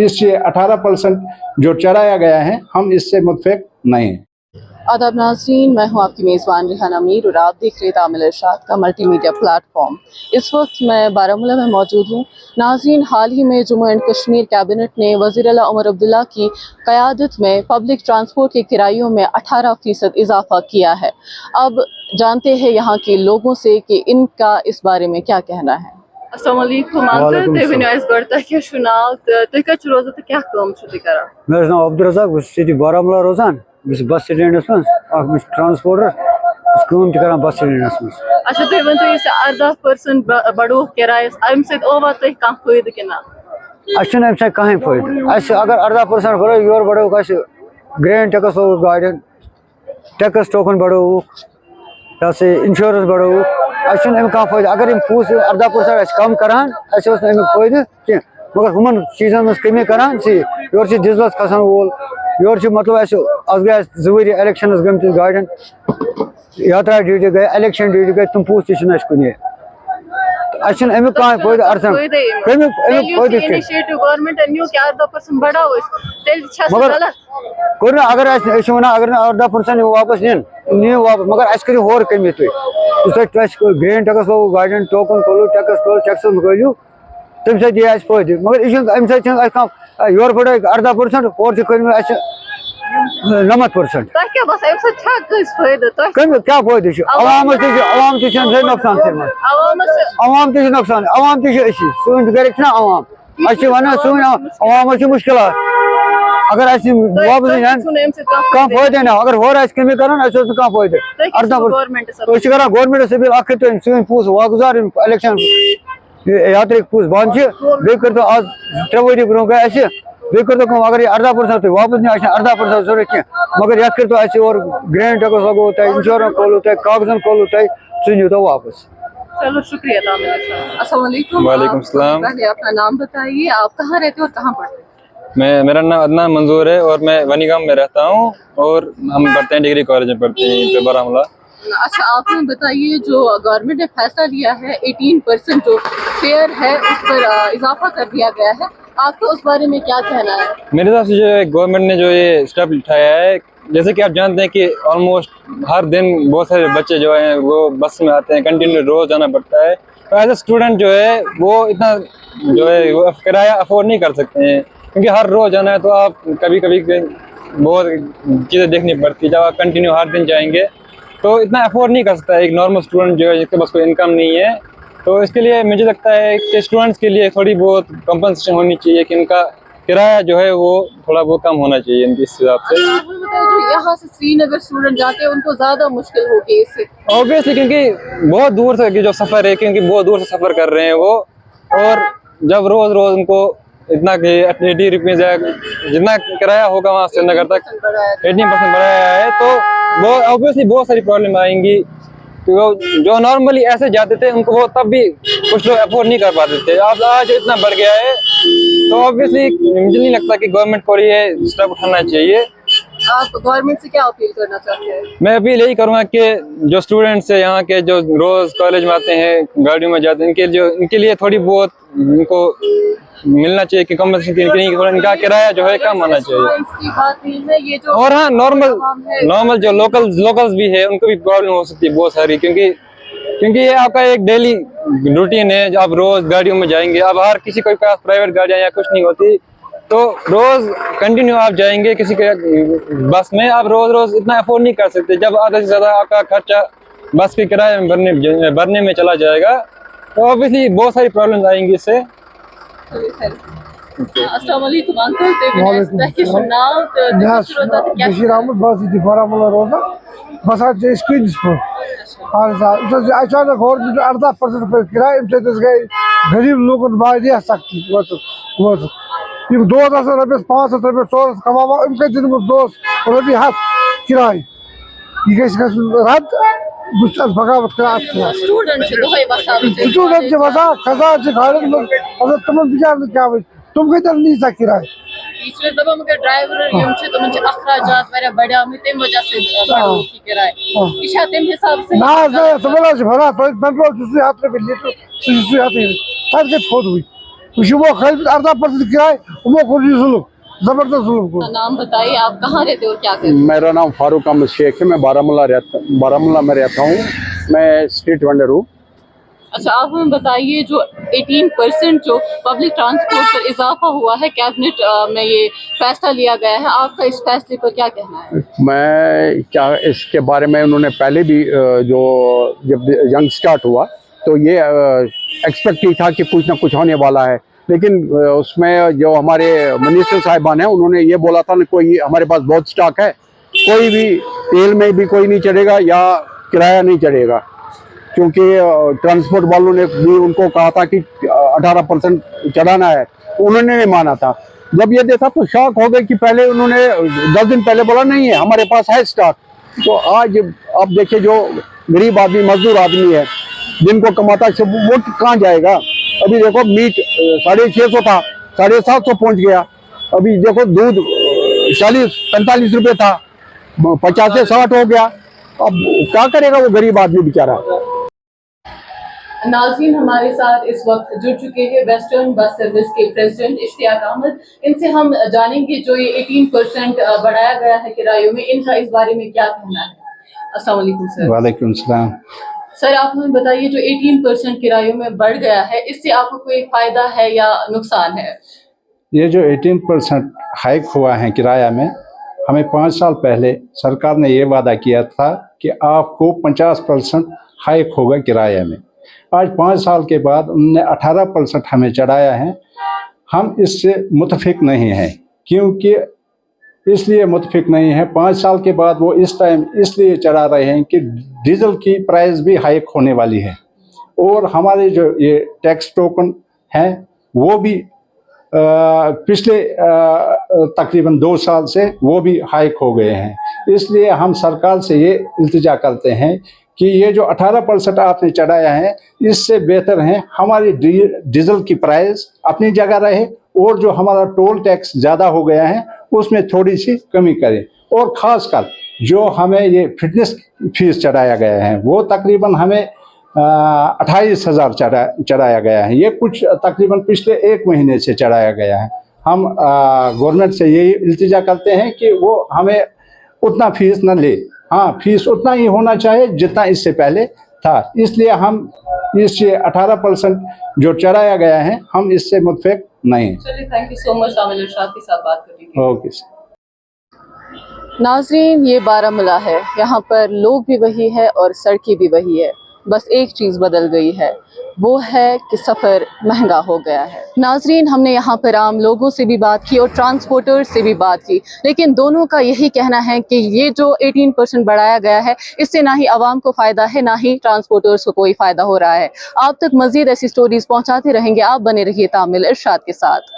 इससे 18% जो चढ़ाया गया है, हम इससे मुतफिक नहीं हैं। आदाब नाज़रीन, मैं हूं आपकी मेज़बान रिहान अमीर और आप देख रहे हैं तामिल इरशाद का मल्टीमीडिया प्लेटफॉर्म। इस वक्त मैं बारामूला में मौजूद हूं। नाज़रीन, हाल ही में जम्मू एंड कश्मीर कैबिनेट ने वज़ीर आला उमर अब्दुल्ला की क़यादत में पब्लिक ट्रांसपोर्ट के किरायों में 18% इजाफा किया है। अब जानते हैं यहाँ के लोगों से कि इनका इस बारे में क्या कहना है। अस्सलाम वालेकुम अंकल, तुम वन अस गोड क्या नाव तुम कत रोजान तो क्या काम करान? मे नाम अब्दुलरज़ाक, बहुत बारामूला रोजान, बस स्टैंडस मज ट्रांसपोर्टर करान बस स्टैंडस मज। अच्छा तुम वन 18% बढ़ो किरायस, अम सवा तुम कह फायदे कि ना? अम कहें फायदे, अगर 18% बढ़ो योर बढ़ो ग्रैंड टैक्स लोग गाड़ियन टैक्स टोकन बढ़ो इंश्योरेंस बढ़ो अम कह फायदे। अगर पूस 18% कम करान अमिक फायदे कह, मगर हुमन चीजन मज कमी करान योर डीजलस खसान वोल योर मतलब अस गए 2 वरी इलेक्शन गमत गाड़ियन यात्रा ड्यूटी गई इलेक्शन ड्यूटी गई तुम पूस तुम कुन अमिक कह फायदे मगर कोर अगर वन अगर 18% वापस नी वापस मगर करो होर कमी तुम ग्रेन टैक्स लोग गाड़ियन टोकन खोलो टैक्स मकलियो तम सह फायदे मगर यह योर बढ़ो 18% और 90%। क्या फायदे अवाम नुकसान अवाम नुकसान अवाम सन गर अवाम वन अवाम मुश्किल अगर वापस कह फायदे ना अगर होर कमी करान कह फायदे 18% करान गवर्नमेंट अपील सन पूस वागुजार इलेक्शन यात्रा पूस बंद बे कर आज 3 वरी ब्रो गए बे कर अगर 18% वापस नहीं 18% जरूरत कह मगर ये कर और ग्रैंड टैक्स लगो इंश्योरेंस खोलो कागजन खोलो नीव तो वापस। चलो शुक्रिया। अस्सलाम वालेकुम। वालेकुम सलाम। पहले अपना नाम बताइए, आप कहाँ रहते हो और कहाँ पढ़ते हैं? मेरा नाम अदनान मंजूर है और मैं वनीगाम में रहता हूँ और हम पढ़ते हैं डिग्री कॉलेज में पढ़ते हैं बारामूला। अच्छा आप हमें बताइए, जो गवर्नमेंट ने फैसला लिया है 18% जो फेयर है उस पर इजाफा कर दिया गया है, आपको उस बारे में क्या कहना है? मेरे हिसाब से जो गवर्नमेंट ने जो ये स्टेप उठाया है, जैसे कि आप जानते हैं कि ऑलमोस्ट हर दिन बहुत सारे बच्चे जो हैं वो बस में आते हैं, कंटिन्यू रोज जाना पड़ता है, तो एज ए स्टूडेंट जो है वो इतना जो है वो किराया अफोर्ड नहीं कर सकते हैं, क्योंकि हर रोज जाना है तो आप कभी कभी बहुत चीज़ें देखनी पड़ती है। जब आप कंटिन्यू हर दिन जाएंगे तो इतना अफोर्ड नहीं कर सकता एक नॉर्मल स्टूडेंट जो है जिसके पास कोई इनकम नहीं है। तो इसके लिए मुझे लगता है कि स्टूडेंट्स के लिए थोड़ी बहुत कंपनसेशन होनी चाहिए, कि इनका किराया जो है वो थोड़ा बहुत कम होना चाहिए इनके इस हिसाब से। जो यहाँ से श्रीनगर स्टूडेंट जाते हैं उनको ज़्यादा मुश्किल होगी इससे ऑब्वियसली, क्योंकि बहुत दूर से जो सफ़र है, क्योंकि बहुत दूर से सफ़र कर रहे हैं वो, और जब रोज़ रोज़ उनको इतना कि 80 रुपीज़ जितना किराया होगा वहाँ श्रीनगर तक 18% बढ़ाया है, तो वो ऑब्वियसली बहुत सारी प्रॉब्लम आएंगी। तो जो नॉर्मली ऐसे जाते थे उनको वो तब भी कुछ लोग अफोर्ड नहीं कर पाते थे, अब आज इतना बढ़ गया है, तो ऑब्वियसली मुझे नहीं लगता कि गवर्नमेंट को ये स्टेप उठाना चाहिए। आप गवर्नमेंट से क्या अपील करना चाहते हैं? मैं अपील यही करूँगा कि जो स्टूडेंट्स है यहाँ के, जो रोज़ कॉलेज में आते हैं, गाड़ियों में जाते हैं, इनके लिए थोड़ी बहुत इनको मिलना चाहिए कि कंपनसेशन, इनका किराया जो है कम आना चाहिए। इसकी बात नहीं है, ये जो और हाँ नॉर्मल जो लोकल्स भी है उनको भी प्रॉब्लम हो सकती है बहुत सारी, क्योंकि ये आपका एक डेली रूटीन है, आप रोज गाड़ियों में जाएंगे। अब हर किसी के पास प्राइवेट गाड़ियाँ या कुछ नहीं होती, तो रोज कंटिन्यू आप जाएंगे किसी के बस में, आप रोज इतना अफोर्ड नहीं कर सकते। जब आधा से ज़्यादा आपका खर्चा बस के किराए में भरने में चला जाएगा, तो ऑब्वियसली बहुत सारी प्रॉब्लम्स आएंगी इससे। अस्सलाम वालेकुम अंकल, बशीर अहमद बस बारामूला रोजा बस कस पे अचानक गवर्नमेंट 18% किराए गई गरीब लोगन वारिया सख्ती दोस 500 रुपये 400 कमा दिन दोस रपी 100 किराए यह रद्द बगावत कर स्टूडेंट वसा खजा गाड़ियों में तुम बिचार क्या तुम कत नी सा किराए ड्राइवर ना भरा पेट्रोल 100 रुपये लीटर 100 थोद हुई वो खरीद 18% किराए वो कोई जुल्म जबरदस्त जुल्म को नाम बताइए, आप कहाँ रहते हो और क्या करते हो? मेरा नाम फारूक अहमद शेख है। मैं बारामूला में रहता हूँ। मैं स्ट्रीट वेंडर हूँ। अच्छा, आप हमें बताइए, जो 18% जो पब्लिक ट्रांसपोर्ट पर इजाफा हुआ है, कैबिनेट में ये फैसला लिया गया है, आपका इस फैसले पर क्या कहना है? मैं क्या इसके बारे में उन्होंने पहले भी जो जब जंग स्टार्ट हुआ तो ये एक्सपेक्ट ही था कि कुछ ना कुछ होने वाला है, लेकिन उसमें जो हमारे मिनिस्टर साहिबान हैं उन्होंने ये बोला था ना, कोई हमारे पास बहुत स्टॉक है, कोई भी तेल में भी कोई नहीं चढ़ेगा या किराया नहीं चढ़ेगा, क्योंकि ट्रांसपोर्ट वालों ने भी उनको कहा था कि 18% चढ़ाना है, तो उन्होंने नहीं माना था। जब ये देखा तो शॉक हो गए कि पहले उन्होंने 10 दिन पहले बोला नहीं है हमारे पास है स्टॉक। तो आज आप देखिए जो गरीब आदमी मजदूर आदमी है दिन को कमाता है वो कहाँ जाएगा। अभी देखो मीट 650 था 750 पहुंच गया। अभी देखो दूध 40-45 रुपए था 50 से 60 हो गया। अब क्या करेगा वो गरीब आदमी बेचारा। नाज़रीन, हमारे साथ इस वक्त जुड़ चुके हैं वेस्टर्न बस सर्विस के प्रेसिडेंट इश्तियाक अहमद। इनसे हम जानेंगे जो ये 18% बढ़ाया गया है किरायों में, इनका इस बारे में क्या कहना है। अस्सलाम वालेकुम सर। वालेकुम सलाम। सर, आप हमें बताइए, जो 18% किरायों में बढ़ गया है, इससे आपको कोई फायदा है या नुकसान है? ये जो 18% हाइक हुआ है किराया में, हमें 5 साल पहले सरकार ने ये वादा किया था कि आपको 50% हाइक होगा किराया में। आज 5 साल के बाद उन्होंने 18% हमें चढ़ाया है। हम इससे मुतफिक नहीं हैं। क्योंकि इसलिए मुतफिक नहीं है, 5 साल के बाद वो इस टाइम इसलिए चढ़ा रहे हैं कि डीजल की प्राइस भी हाइक होने वाली है और हमारे जो ये टैक्स टोकन हैं वो भी पिछले तकरीबन 2 साल से वो भी हाइक हो गए हैं। इसलिए हम सरकार से ये इल्तिजा करते हैं कि ये जो 18% आपने चढ़ाया है इससे बेहतर है हमारी डीजल की प्राइस अपनी जगह रहे और जो हमारा टोल टैक्स ज़्यादा हो गया है उसमें थोड़ी सी कमी करें। और ख़ासकर जो हमें ये फिटनेस फीस चढ़ाया गया है वो तकरीबन हमें 28,000 चढ़ाया गया है। ये कुछ तकरीबन पिछले 1 महीने से चढ़ाया गया है। हम गवर्नमेंट से यही इल्तिजा करते हैं कि वो हमें उतना फीस न ले। हाँ, फीस उतना ही होना चाहिए जितना इससे पहले था। इसलिए हम इससे 18% जो चढ़ाया गया है हम इससे मुतफिक नहीं। चलिए, थैंक यू सो मच। आमिल इरशाद के साथ बात करेंगे। ओके। नाज़रीन, ये बारामूला है, यहाँ पर लोग भी वही है और सड़कें भी वही है, बस एक चीज़ बदल गई है, वो है कि सफ़र महंगा हो गया है। नाज़रीन, हमने यहाँ पर आम लोगों से भी बात की और ट्रांसपोर्टर्स से भी बात की, लेकिन दोनों का यही कहना है कि ये जो 18% बढ़ाया गया है इससे ना ही आवाम को फ़ायदा है ना ही ट्रांसपोर्टर्स को कोई फ़ायदा हो रहा है। आप तक मज़ीद ऐसी स्टोरीज़ पहुँचाते रहेंगे। आप बने रहिए तामिल इरशाद के साथ।